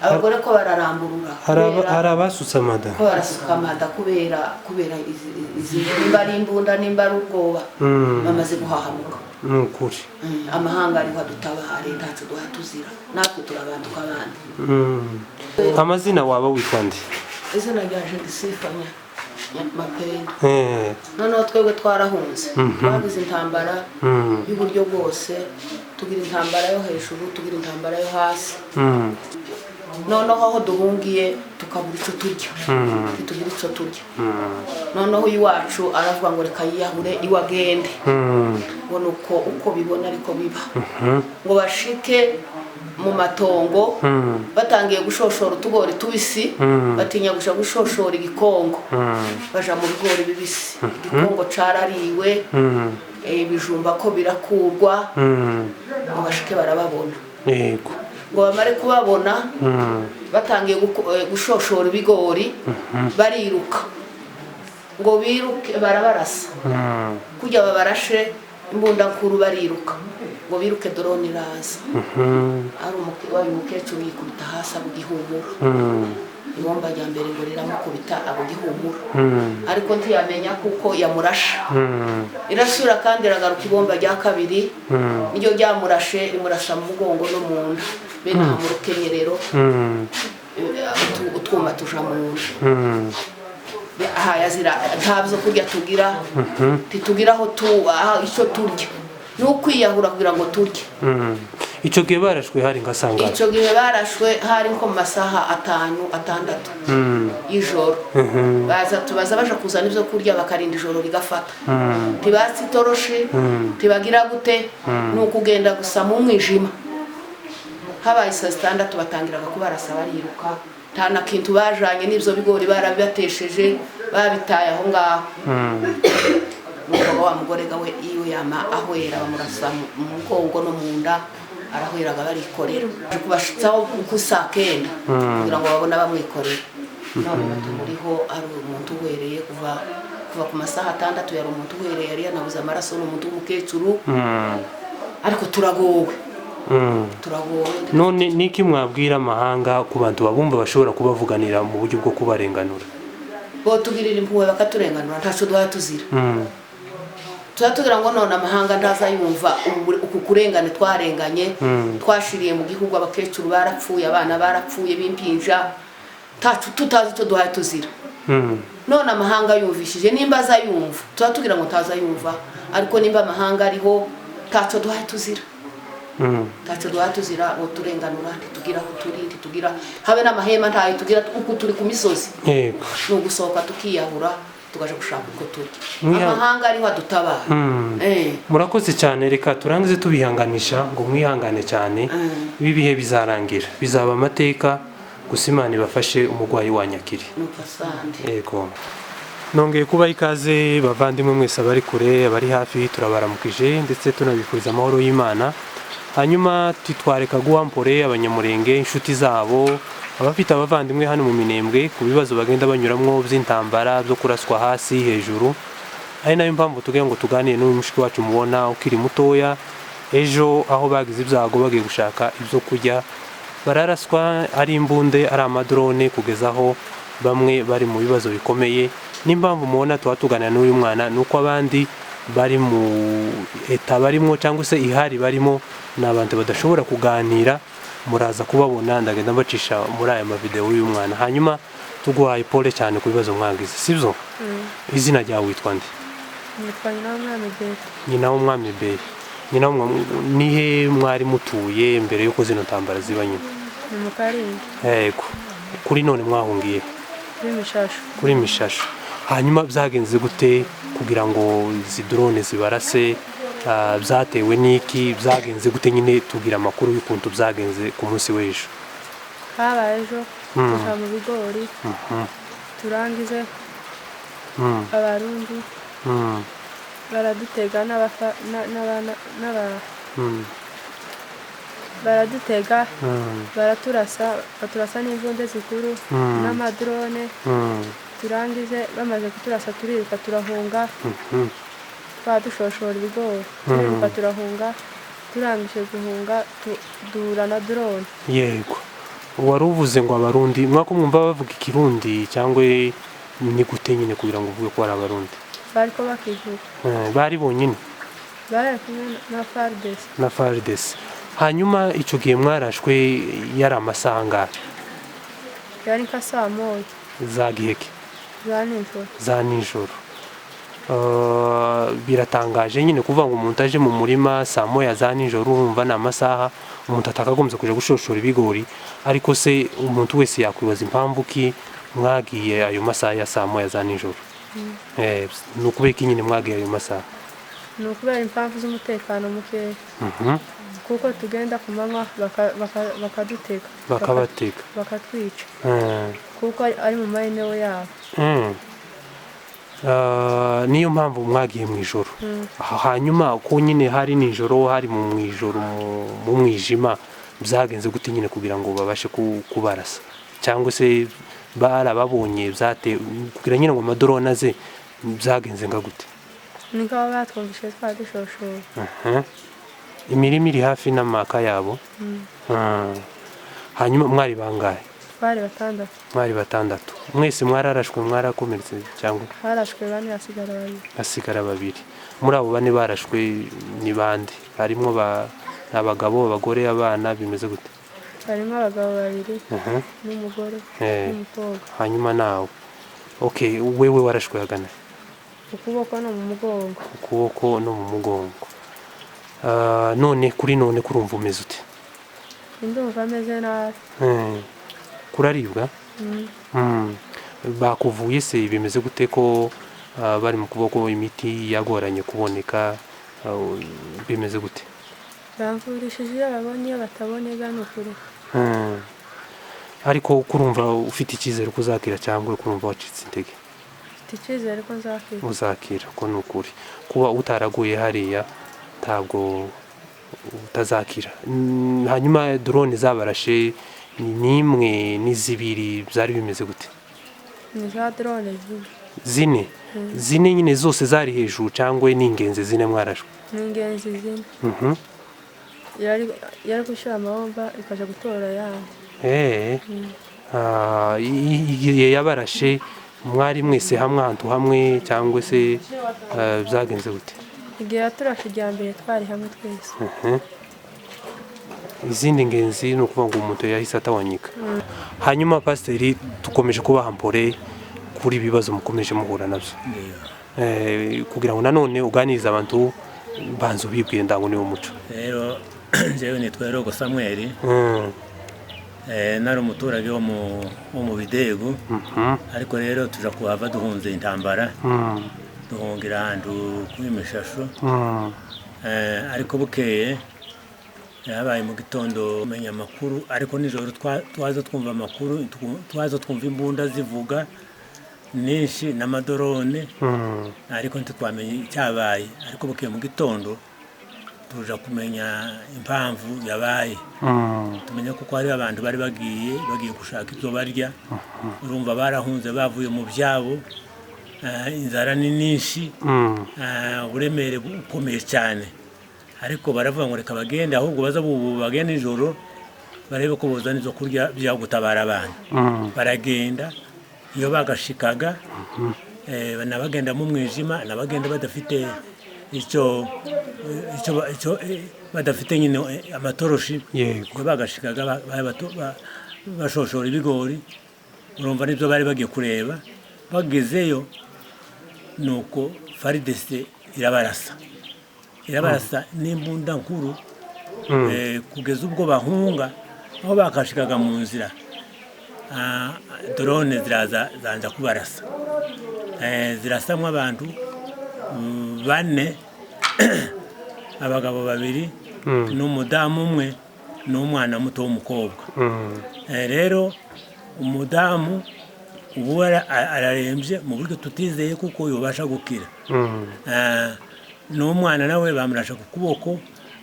abagore ko bararamburura arabasusa amada ko barasuka amada kubera izi nimba ari imbunda nimba ari ubwoba bamaze guhahamuka nukuri amahanga ariho adutabare ntacu duha tuzira natwe turabantu kabandi amazina waba witwa nde izina ryaje gisifanya mapendo noneho twebwe twarahunze twagize intambara y'uburyo bwose tugira intambara yo hejuru tugira intambara yo hasi noneho aho duhungiye tukabura icyo turya tugira icyo turya noneho iwacu aravuga ngo reka yiyahure iwe agende ngo nuko uko bibona ariko biba ngo bashike mu matongo batangiye gushoshora utugori tubisi batinya gushoshora igikongo baja mu bigori bibisi igikongo carariwe ibijumba ko birakurwa ngo bashike barababona yego ngo bamare kubabona batangiye gushoshora ibigori bariruka ngo biruke barabarasa kujya babarashe imbunda nkuru bariruka ngo biruke drone iraza ari umukecuru yikubita hasi abo gihumura ibomba rya mbere ngo riramukubita abo gihumura ariko ntiyamenya kuko yamurasha irasura kandi iragaruka ibomba rya kabiri niryo ryamurashe rimurasha mu mugongo no mu nda bene aha mu rukenyerero utwuma tuja mu nda aha yazira ntabyo kurya tugira titugira aho icyo turya n'ukwiyahura kugira ngo turye icyo gihe barashwe hari ngasanga icyo gihe barashwe hari nko mu masaha 5-6 y'ijoro baza baje kuzana ibyo kurya bakarinda ijoro rigafata tibatsi toroshe tibagira gute n'ukugenda gusa mu mwijima habaye saa 6 batangiraga kubarasa bariruka nta na kintu bajanye n'ibyo bigori barabibatesheje babitaye aho ngaho nuko wa mugore gawe iyo yama ahwera bamurasa mu mugongo no mu nda arahweraga barikorera kubashitsaho kusakenda kugira ngo babone bamwikorera none batumuriho ari umuntu uhereye kuva ku masaha 6 yari umuntu uhereye yari yanabuza amaraso n'umuntu w'umukecuru ariko turagowe none niki mwabwira amahanga ku bantu babumva bashobora kubavuganira mu buryo bwo kubarenganura bo tugirira impuwe bakaturenganura ntaco duha tuzira tugira ngo none amahanga ntazayumva uku kurengane twarenganye twashiriye mu gihugu abakecuru barapfuye abana barapfuye bimpinja tacu tutazi cyo duha tuzira none amahanga yumvishije nimba azayumva tugira ngo ntazayumva ariko nimba amahanga ariho taco duha tuzira taco duha tuzira ngo turenganura ntitugira aho turi ntitugira habe n'amahema ntayo tugira uko turi ku misozi yego no gusohoka tukiyahura tugaje gushaka uko turi amahanga ariho adutabara murakoze cyane reka turangize tubihanganisha ngo mwihangane cyane ibi bihe bizarangira bizaba amateka gusa Imana ibafashe umugwayi wa Nyakiri yego nongeye kuba ikaze bavandimwe mwese abari kure abari hafi turabaramukije ndetse tunabifuriza amahoro y'Imana hanyuma titwareka guhampore abanyamurenge inshuti zabo abafite abavandimwe hano mu Minembwe ku bibazo bagenda banyuramwo by'intambara byo kuraswa hasi hejuru ari nayo mpamvu tugiye ngo tuganire n'uyu mushiki wacu mubona ukiri mutoya ejo aho bagize ibyago bagiye gushaka ibyo kurya bararaswa ari imbunde ari amadrone kugezaho bamwe bari mu bibazo bikomeye n'impamvu mubona tuganira n'uyu mwana nuko abandi bari mu eta barimo cyangwa se ihari barimo n'abantu badashobora kuganira muraza kubabona ndagenda mbacisha muri aya mavideo y'uyu mwana hanyuma tuguhaye pole cyane ku bibazo mwagize sibyo izina ryawe witwa nde nitwa nyina w'umwami Beri nyina nihe mwari mutuye mbere yuko zino ntambara ziba nyine mu Karingi yego kuri none mwahungiye kuri Mishasho hanyuma byagenze gute kugira ngo izi drone zibarase byatewe n'iki byagenze gute nyine tugira amakuru y'ukuntu byagenze ku munsi w'ejo habaye ejo tuja mu bigori turangize abarundi baradutega baradutega baturasa n'imbunda zikuru n'amadrone turangize bamaze kuturasa turiruka turahunga dushoshora ibigori turiruka turahunga turangije guhunga duhura na drone yego wari uvuze ngo abarundi mwako mwumva bavuga ikirundi cyangwa ni gute nyine kugira ngo uvuge ko ari abarundi? bariko bakivuga bari bonyine bari kumwe na FARDC. na FARDC. Hanyuma icyo gihe mwarashwe yari amasaha angahe? yari nka saa moya za giheke za nijoro. za nijoro. Biratangaje nyine kuvuga ngo umuntu aje mu murima saa moya za nijoro, urumva ni amasaha umuntu atakagombye kuja gushoshora ibigori, ariko se umuntu wese yakwibaza impamvu ki mwagiye ayo masaha ya saa moya za nijoro. Ni ukubera iki nyine mwagiye ayo masaha? ni ukubera impamvu z'umutekano mukeya, kuko tugenda ku manywa bakadutega bakabatega bakatwica, kuko ari mu maeneo yabo. Niyo mpamvu mwagiye mu ijoro. Hanyuma ko nyine hari nijoro, hari mu ijoro mu mwijima, byagenze gute nyine kugira ngo babashe kubarasa? Cyangwa se barababonye kugira nyine ngo amadorone aze, byagenze nga gute? ni nk'aho batwumvise twari dushoshoye. Imirima iri hafi n'amaka yabo. Hanyuma mwari bangahe? twari batandatu. Mwari batandatu. Mwese mwararashwe, mwarakomeretse cyangwa? harashwe bane hasigara babiri. hasigara babiri. Muri abo bane barashwe ni bande? Harimo abagabo, abagore, abana, bimeze gute? harimo abagabo babiri n'umugore n'umukobwa. Hanyuma nawe okay, wewe warashwe hagana? ukuboko no mu mugongo. Ukuboko no mu mugongo. None kurumva umeze ute? ndumva ameze nabi. Kuraribwa? Bakuvuye se bimeze gute ko bari mu kuboko imiti yagoranye kuboneka, bimeze gute? bamvurishije iyo babonye, iyo bataboneka ni ukuri. Ariko kurumva ufite icyizere ko uzakira cyangwa kurumva wacitse intege? mfite icyizere ko nzakira. Uzakira, ko ni ukuri. Kuba utaraguye hariya ntabwo utazakira. Hanyuma drone zabarashe ni imwe n'izibiri, byari bimeze gute? ni za drone zine. Zine nyine zose zari hejuru cyangwa ni ingenzi zine mwarashwe? ni ingenzi zine. yari gushyira amahomba ikaja gutora yandi. Igihe yabarashe mwari mwese hamwe ahantu hamwe cyangwa se byagenze gute? igihe yaturashe irya mbere twari hamwe twese. Izindi ngenzi ni ukuvuga ngo umuntu yahise atawanyika. Hanyuma pasiteri, dukomeje kubaha mpore kuri ibibazo mukomeje muhura nabyo, kugira ngo nanone uganirize abantu banza ubibwiye ndango niwo muco. Rero njyewe nitwa Rogo Samuel, nari umuturage wo mu Bidego, ariko rero tuja kuhava duhunze intambara, duhungira ahantu kuri Mishasho, ariko bukeye yabaye mu gitondo umenya amakuru, ariko nijoro twaza twumva amakuru, twaza twumva imbunda zivuga nyinshi n'amadorone, ariko ntitwamenye icyabaye. Ariko bukeye mu gitondo tuja kumenya impamvu yabaye, tumenya kuko hari abantu bari bagiye gushaka ibyo barya. Urumva barahunze bavuye mu byabo, inzara ni nyinshi, uburemere bukomeye cyane, ariko baravuga ngo reka bagende, ahubwo baza bagende nijoro barebe ko bozana izo kurya byo gutabara abantu. Baragenda, iyo bagashikaga nabagenda mu mwijima, nabagenda badafite icyo badafite nyine amatoroshi. Iyo bagashikaga bashoshora ibigori, urumva nibyo bari bagiye kureba. Bagezeyo nuko FARDC irabarasa n'imbunda nkuru, kugeza ubwo bahunga. Aho bakashikaga mu nzira, drone ziraza zanja kubarasa, zirasamwa abantu bane, abagabo babiri n'umudamu umwe n'umwana muto w'umukobwa. Rero umudamu ubu ararembye mu buryo tutizeye kuko yobasha gukira, n'umwana nawe bamurasha ku kuboko.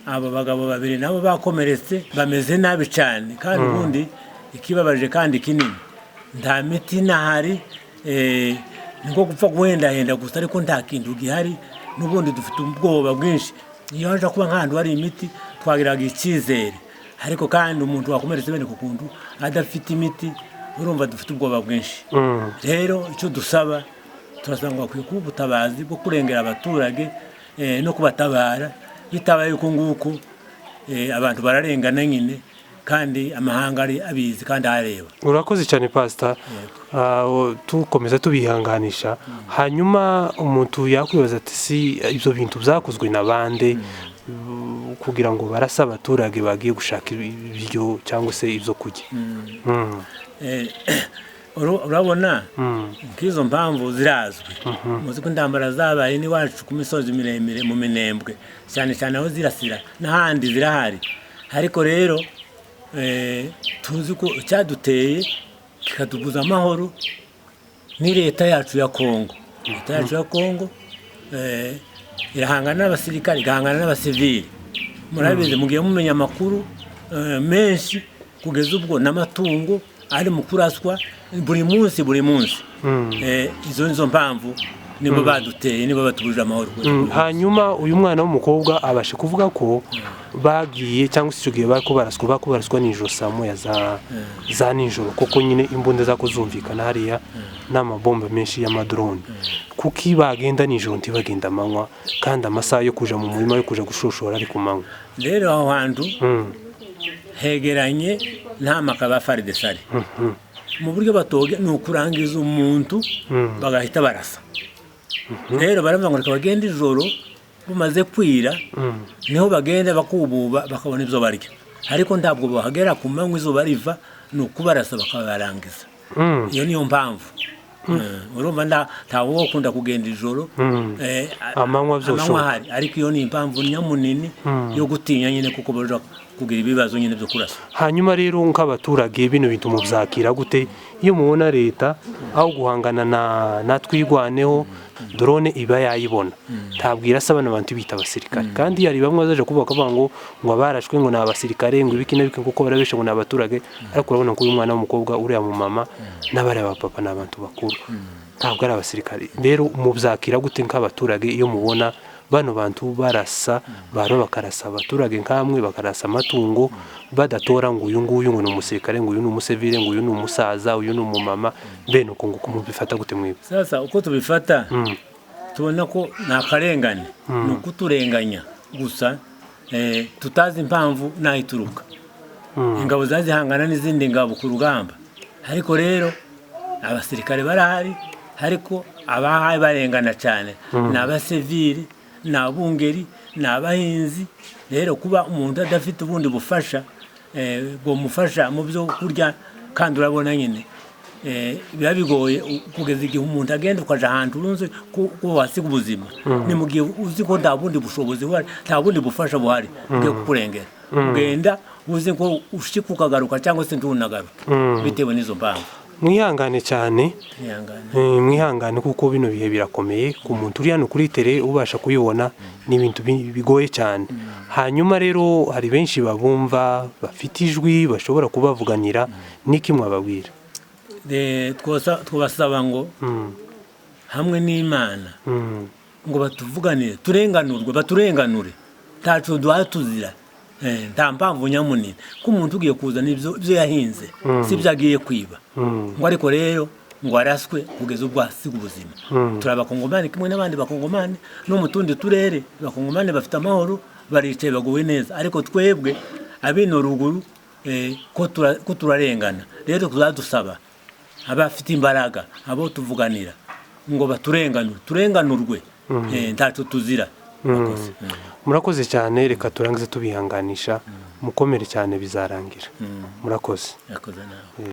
Abo bagabo babiri nabo bakomeretse, bameze nabi cyane, kandi ubundi ikibabaje kandi kinini, nta miti nahari, niko gupfa guhendahenda gusa, ariko nta kintu gihari. N'ubundi dufite ubwoba bwinshi. Iyo haje kuba nk'ahantu hari imiti twagiraga icyizere, ariko kandi umuntu wakomeretse bene ku kuntu adafite imiti urumva dufite ubwoba bwinshi. Rero icyo dusaba turasanga bakwiye kuba ubutabazi bwo kurengera abaturage no kubatabara bitabaye uko nguko abantu bararengana nyine kandi amahanga ari abizi kandi areba. Urakoze cyane pastor. Tukomeza tubihanganisha hanyuma umuntu yakwibaza ati si ibyo bintu byakozwe nabande kugira ngo barasa abaturage bagiye gushaka ibiryo cyangwa se ibyo kurya. Urabona nk'izo mpamvu zirazwi muzi ko intambara zabaye n'iwacu ku misozi miremire mu minembwe cyane cyane aho zirasira n'ahandi zirahari, ariko rero tuzi ko icyaduteye kikadubuza amahoro ni leta yacu ya Kongo. Leta yacu ya Kongo irahangana n'abasirikare igahangana n'abasivili. Murabizi mugiye mumenya amakuru menshi kugeza ubwo n'amatungo ari mu kuraswa buri munsi. Izo mpamvu nibo baduteye, nibo batubuje amahoro. Hanyuma uyu mwana w'umukobwa abashe kuvuga ko bagiye cyangwa se icyo gihe baraswa nijoro saa moya za nijoro, kuko nyine imbunda zako zumvikana hariya n'amabomba menshi y'amadrone. Kuki bagenda nijoro ntibagenda amanywa kandi amasaha yo kuja mu murima yo kuja gushoshora ari ku manywa? Rero aho hantu hegeranye nta makaba FARDC mu buryo batoge ni ukurangiza umuntu bagahita barasa. Rero baravuga ngo bagenda ijoro bumaze kwira niho bagenda bakububa bakabona ibyo barya, ariko ntabwo bahagera ku manywa izuba riva ni ukubarasa bakabarangiza. Iyo niyo mpamvu urumva ntawo ukunda kugenda ijoro amanywa hari, ariko iyo ni impamvu nyamunini yo gutinya nyine kuko baje kugira ibibazo nyine byo kurasa. Hanyuma rero nk'abaturage bino bintu mubyakira gute iyo mubona leta aho guhangana na twigwaneho drone iba yayibona ntabwira asabana abantu bita abasirikare, kandi yari bamwe bazaje kuvuga ngo abarashwe ngo n'abasirikare ngo ibiki n'ibiki kuko barabeshe ngo n'abaturage, ariko urabona ko uyu mwana w'umukobwa uriya mu mama n'abari abapapa n'abantu bakuru ntabwo ari abasirikare. Rero mubyakira gute nk'abaturage iyo mubona bano bantu barasa bakarasa abaturage nkamwe bakarasa amatungo badatora ngo uyu nguyu ngo ni umusirikare ngo uyu ni umusivile ngo uyu ni umusaza uyu ni umumama, bene uko nguko mubifata gute mwibe? Sasa uko tubifata tubona ko nakarengane ni ukuturenganya gusa tutazi impamvu nayituruka. Ingabo zazihangana n'izindi ngabo ku rugamba, ariko rero abasirikare barahari, ariko abahaye barengana cyane n'abasivili n'abungeri n'abahinzi. Rero kuba umuntu adafite ubundi bufasha bwo mufasha mu byo kurya, kandi urabona nyine biba bigoye kugeza igihe umuntu agenda ukaja ahantu urunze ko wasiga ubuzima. Ni mu gihe uzi ko nta bundi bushobozi buhari, nta bundi bufasha buhari bwo kukurengera, ugenda uzi ko ushika ukagaruka cyangwa se ntunagaruke bitewe n'izo mpamvu. Mwihangane cyane, mwihangane kuko bino bihe birakomeye ku muntu uri hano kuri tele ubasha kuyibona ni ibintu bigoye cyane. Hanyuma rero hari benshi babumva bafite ijwi bashobora kubavuganira, niki mwababwira? Twabasaba ngo hamwe n'Imana ngo batuvuganire baturenganure ntacu duhatuzira nta mpamvu nyamunini ko umuntu ugiye kuzana ibyo yahinze si byagiye kwiba ngo ariko rero ngo araswe kugeza ubwo asiga ubuzima. Turabakongomani kimwe n'abandi bakongomani no mu tundi turere bakongomani bafite amahoro baricaye baguwe neza, ariko twebwe abino ruguru ko turarengana. Rero tuzadusaba abafite imbaraga abo tuvuganira ngo turenganurwe ntacu tuzira. Murakoze cyane, reka turangize tubihanganisha, mukomere cyane bizarangira. Murakoze.